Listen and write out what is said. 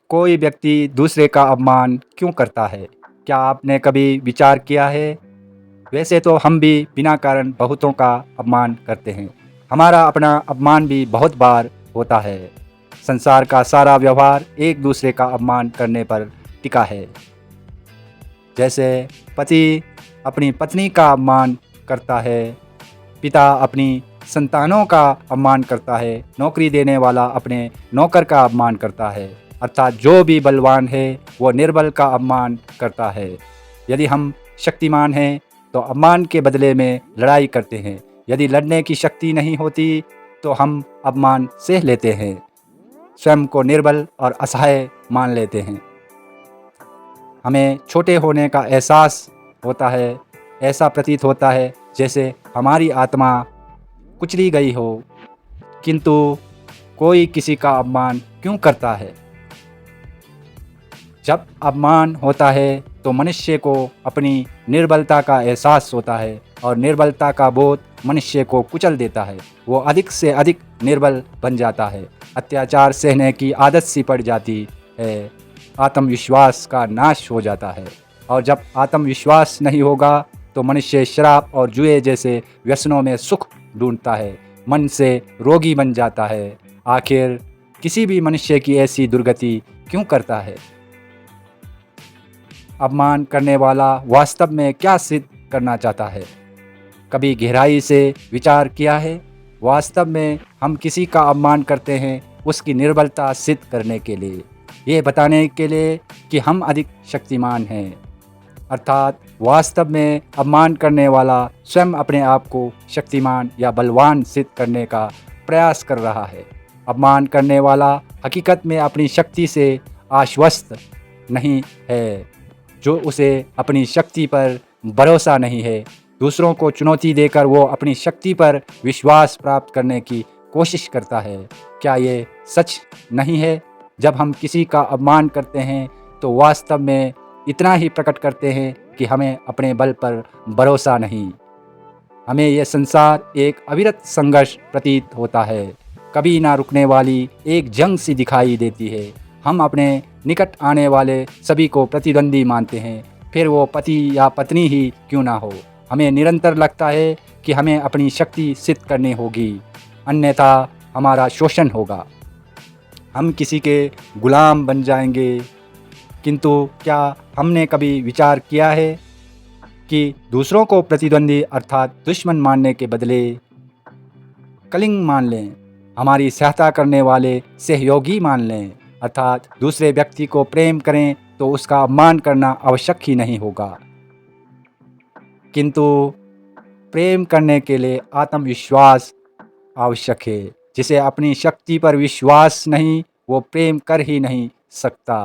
कोई व्यक्ति दूसरे का अपमान क्यों करता है? क्या आपने कभी विचार किया है? वैसे तो हम भी बिना कारण बहुतों का अपमान करते हैं। हमारा अपना अपमान भी बहुत बार होता है। संसार का सारा व्यवहार एक दूसरे का अपमान करने पर टिका है। जैसे पति अपनी पत्नी का अपमान करता है, पिता अपनी संतानों का अपमान करता है, नौकरी देने वाला अपने नौकर का अपमान करता है। अर्थात जो भी बलवान है वो निर्बल का अपमान करता है। यदि हम शक्तिमान हैं तो अपमान के बदले में लड़ाई करते हैं। यदि लड़ने की शक्ति नहीं होती तो हम अपमान सह लेते हैं, स्वयं को निर्बल और असहाय मान लेते हैं। हमें छोटे होने का एहसास होता है। ऐसा प्रतीत होता है जैसे हमारी आत्मा कुचली गई हो, किंतु कोई किसी का अपमान क्यों करता है? जब अपमान होता है तो मनुष्य को अपनी निर्बलता का एहसास होता है और निर्बलता का बोध मनुष्य को कुचल देता है। वो अधिक से अधिक निर्बल बन जाता है। अत्याचार सहने की आदत सी पड़ जाती है। आत्मविश्वास का नाश हो जाता है। और जब आत्मविश्वास नहीं होगा तो मनुष्य शराब और जुए जैसे व्यसनों में सुख ढूंढता है, मन से रोगी बन जाता है। आखिर किसी भी मनुष्य की ऐसी दुर्गति क्यों करता है? अपमान करने वाला वास्तव में क्या सिद्ध करना चाहता है? कभी गहराई से विचार किया है? वास्तव में हम किसी का अपमान करते हैं उसकी निर्बलता सिद्ध करने के लिए, ये बताने के लिए कि हम अधिक शक्तिमान हैं। अर्थात वास्तव में अपमान करने वाला स्वयं अपने आप को शक्तिमान या बलवान सिद्ध करने का प्रयास कर रहा है। अपमान करने वाला हकीकत में अपनी शक्ति से आश्वस्त नहीं है, जो उसे अपनी शक्ति पर भरोसा नहीं है। दूसरों को चुनौती देकर वो अपनी शक्ति पर विश्वास प्राप्त करने की कोशिश करता है। क्या ये सच नहीं है? जब हम किसी का अपमान करते हैं तो वास्तव में इतना ही प्रकट करते हैं कि हमें अपने बल पर भरोसा नहीं। हमें यह संसार एक अविरत संघर्ष प्रतीत होता है, कभी ना रुकने वाली एक जंग सी दिखाई देती है। हम अपने निकट आने वाले सभी को प्रतिद्वंदी मानते हैं, फिर वो पति या पत्नी ही क्यों ना हो। हमें निरंतर लगता है कि हमें अपनी शक्ति सिद्ध करनी होगी, अन्यथा हमारा शोषण होगा, हम किसी के गुलाम बन जाएंगे। किंतु क्या हमने कभी विचार किया है कि दूसरों को प्रतिद्वंदी अर्थात दुश्मन मानने के बदले कलिंग मान लें, हमारी सहायता करने वाले सहयोगी मान लें। अर्थात दूसरे व्यक्ति को प्रेम करें तो उसका अपमान करना आवश्यक ही नहीं होगा। किंतु प्रेम करने के लिए आत्मविश्वास आवश्यक है। जिसे अपनी शक्ति पर विश्वास नहीं, वो प्रेम कर ही नहीं सकता।